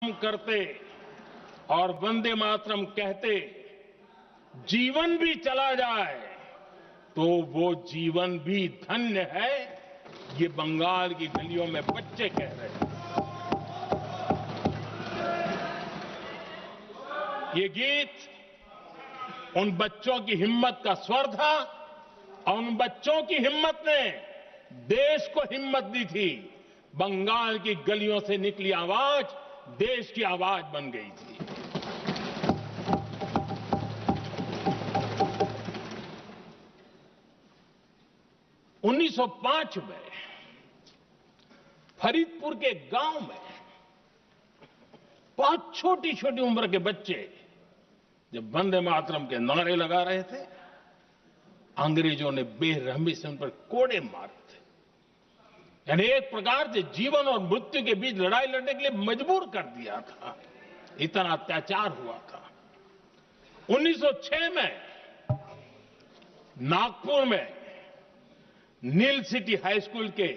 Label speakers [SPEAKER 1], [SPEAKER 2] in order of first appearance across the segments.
[SPEAKER 1] करते और वंदे मातरम कहते जीवन भी चला जाए तो वो जीवन भी धन्य है, ये बंगाल की गलियों में बच्चे कह रहे हैं। ये गीत उन बच्चों की हिम्मत का स्वर था और उन बच्चों की हिम्मत ने देश को हिम्मत दी थी। बंगाल की गलियों से निकली आवाज देश की आवाज बन गई थी। उन्नीस 1905 में फरीदपुर के गांव में बहुत छोटी छोटी उम्र के बच्चे जब वंदे मातरम के नारे लगा रहे थे, अंग्रेजों ने बेरहमी से उन पर कोड़े मारे थे। यानी एक प्रकार से जीवन और मृत्यु के बीच लड़ाई लड़ने के लिए मजबूर कर दिया था। इतना अत्याचार हुआ था। 1906 में नागपुर में नील सिटी हाई स्कूल के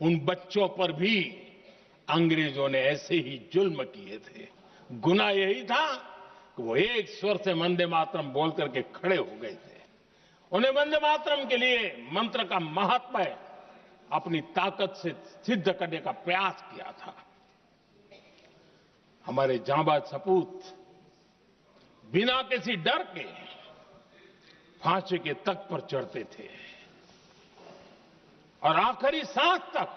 [SPEAKER 1] उन बच्चों पर भी अंग्रेजों ने ऐसे ही जुल्म किए थे। गुनाह यही था कि वो एक स्वर से वंदे मातरम बोल करके खड़े हो गए थे। उन्हें वंदे मातरम के लिए मंत्र का महात्म्य अपनी ताकत से सिद्ध करने का प्रयास किया था। हमारे जांबाज सपूत बिना किसी डर के फांसी के तख्त पर चढ़ते थे और आखिरी सांस तक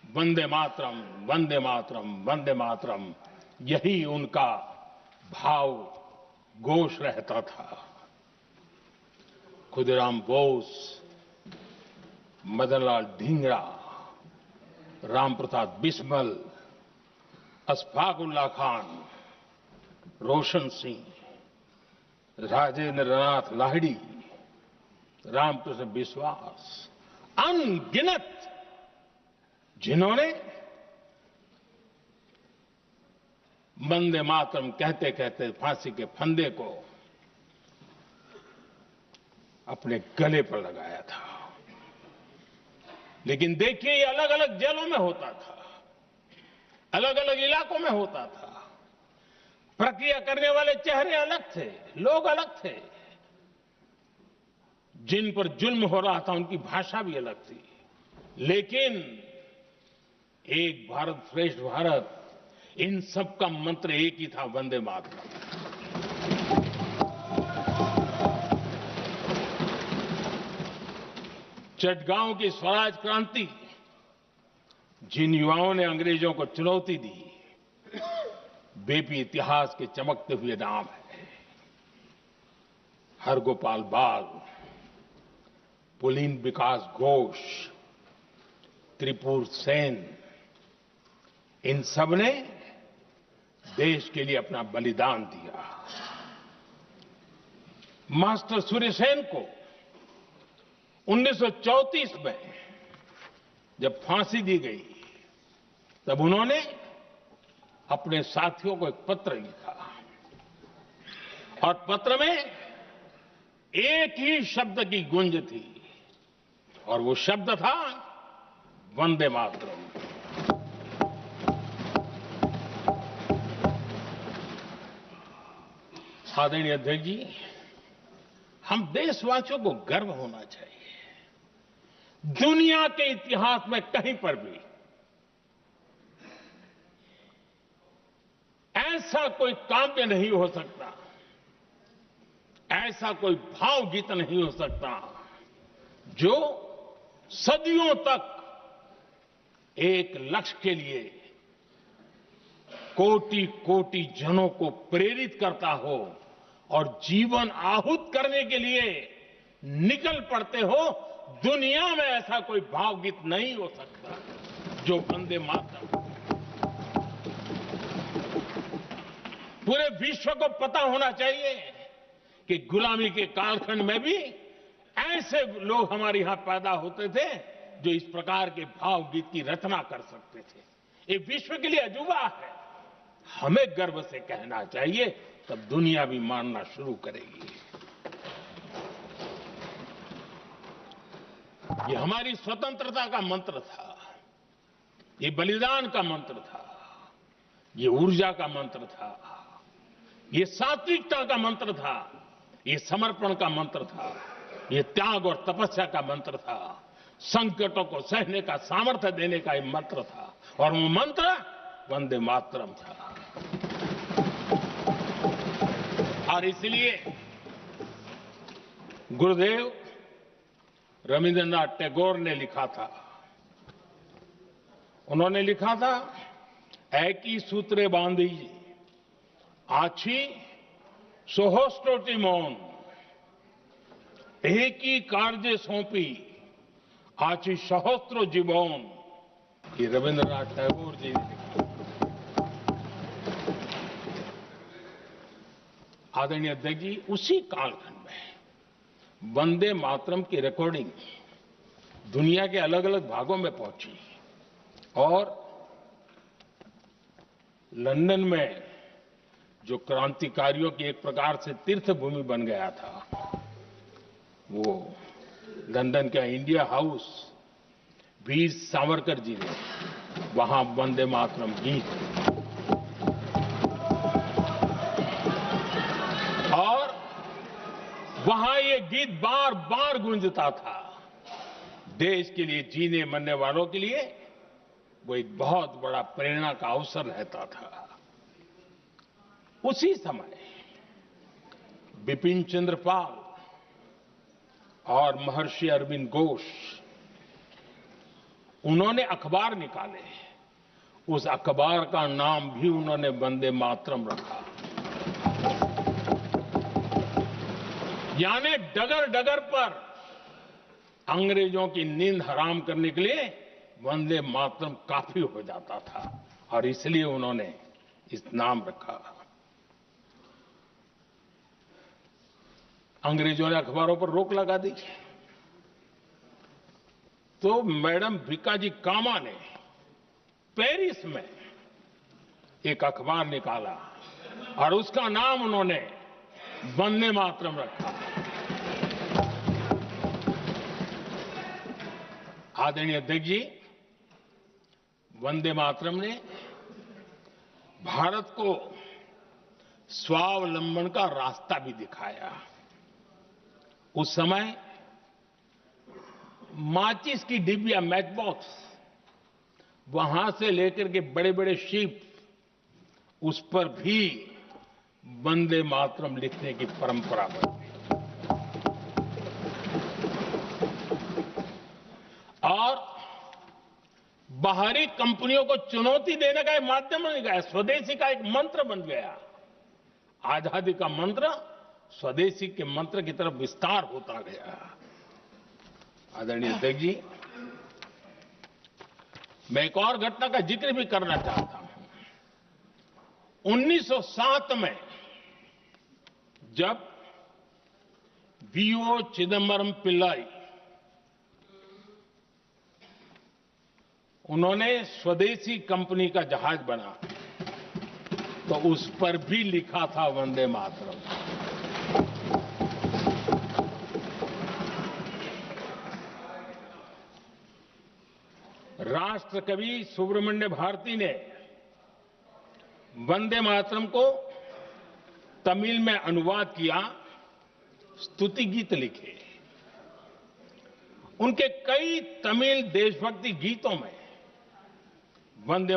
[SPEAKER 1] वंदे मातरम, वंदे मातरम, वंदे मातरम, यही उनका भाव घोष रहता था। खुदीराम बोस, मदनलाल ढींगरा, राम प्रसाद बिस्मल, अशफाक उल्लाह खान, रोशन सिंह, राजेंद्र नाथ लाहिड़ी, रामकृष्ण विश्वास, अनगिनत जिन्होंने वंदे मातरम कहते कहते फांसी के फंदे को अपने गले पर लगाया था। लेकिन देखिए, ये अलग अलग जेलों में होता था, अलग अलग इलाकों में होता था। प्रक्रिया करने वाले चेहरे अलग थे, लोग अलग थे। जिन पर जुल्म हो रहा था उनकी भाषा भी अलग थी। लेकिन एक भारत श्रेष्ठ भारत, इन सब का मंत्र एक ही था, वंदे मातरम। चटगांव की स्वराज क्रांति, जिन युवाओं ने अंग्रेजों को चुनौती दी, वे भी इतिहास के चमकते हुए नाम है। हरगोपाल बाल, पुलिन विकास घोष, त्रिपुर सेन, इन सब ने देश के लिए अपना बलिदान दिया। मास्टर सूर्यसेन को 1934 में जब फांसी दी गई, तब उन्होंने अपने साथियों को एक पत्र लिखा और पत्र में एक ही शब्द की गूंज थी और वो शब्द था वंदे मातरम। आदरणीय अध्यक्ष जी, हम देशवासियों को गर्व होना चाहिए। दुनिया के इतिहास में कहीं पर भी ऐसा कोई काव्य नहीं हो सकता, ऐसा कोई भावगीत नहीं हो सकता जो सदियों तक एक लक्ष्य के लिए कोटि कोटि जनों को प्रेरित करता हो और जीवन आहूत करने के लिए निकल पड़ते हो। दुनिया में ऐसा कोई भावगीत नहीं हो सकता जो वंदे मातरम। पूरे विश्व को पता होना चाहिए कि गुलामी के कालखंड में भी ऐसे लोग हमारे यहां पैदा होते थे जो इस प्रकार के भावगीत की रचना कर सकते थे। ये विश्व के लिए अजूबा है। हमें गर्व से कहना चाहिए, तब दुनिया भी मानना शुरू करेगी। ये हमारी स्वतंत्रता का मंत्र था, ये बलिदान का मंत्र था। ये ऊर्जा का मंत्र था, ये सात्विकता का मंत्र था, ये समर्पण का मंत्र था, ये त्याग और तपस्या का मंत्र था, संकटों को सहने का सामर्थ्य देने का ये मंत्र था, और वो मंत्र वंदे मातरम था। और इसलिए गुरुदेव रविंद्रनाथ टैगोर ने लिखा था, उन्होंने लिखा था, एकी सूत्रे बांधी आछी सोहस्टोटी मौन, एक ही कार्य सौंपी आछी सहस्त्रो जीवन। ये रविंद्रनाथ टैगोर जी ने लिखा। आदरणीय अध्यक्ष जी, उसी कालखंड में वंदे मातरम की रिकॉर्डिंग दुनिया के अलग अलग भागों में पहुंची और लंदन में जो क्रांतिकारियों की एक प्रकार से तीर्थ भूमि बन गया था, वो लंदन का इंडिया हाउस, वीर सावरकर जी ने वहां वंदे मातरम गीत, और वहां ये गीत बार बार गूंजता था। देश के लिए जीने मरने वालों के लिए वो एक बहुत बड़ा प्रेरणा का अवसर रहता था। उसी समय बिपिन चंद्र पाल और महर्षि अरविंद घोष, उन्होंने अखबार निकाले, उस अखबार का नाम भी उन्होंने वंदे मातरम रखा। यानी डगर डगर पर अंग्रेजों की नींद हराम करने के लिए वंदे मातरम काफी हो जाता था, और इसलिए उन्होंने इस नाम रखा। अंग्रेजों ने अखबारों पर रोक लगा दी, तो मैडम भीकाजी कामा ने पेरिस में एक अखबार निकाला और उसका नाम उन्होंने वंदे मातरम रखा। आदरणीय अध्यक्ष जी, वंदे मातरम ने भारत को स्वावलंबन का रास्ता भी दिखाया। उस समय माचिस की डिबिया, मैच बॉक्स, वहां से लेकर के बड़े बड़े शिप, उस पर भी वंदे मातरम लिखने की परंपरा बनी। और बाहरी कंपनियों को चुनौती देने का एक माध्यम बन गया, स्वदेशी का एक मंत्र बन गया। आजादी का मंत्र स्वदेशी के मंत्र की तरफ विस्तार होता गया। आदरणीय अध्यक्ष जी, मैं एक और घटना का जिक्र भी करना चाहता हूं। 1907 में जब वीओ चिदम्बरम पिल्लाई, उन्होंने स्वदेशी कंपनी का जहाज बना, तो उस पर भी लिखा था वंदे मातरम। राष्ट्र कवि सुब्रमण्य भारती ने वंदे मातरम को तमिल में अनुवाद किया, स्तुति गीत लिखे। उनके कई तमिल देशभक्ति गीतों में वंदे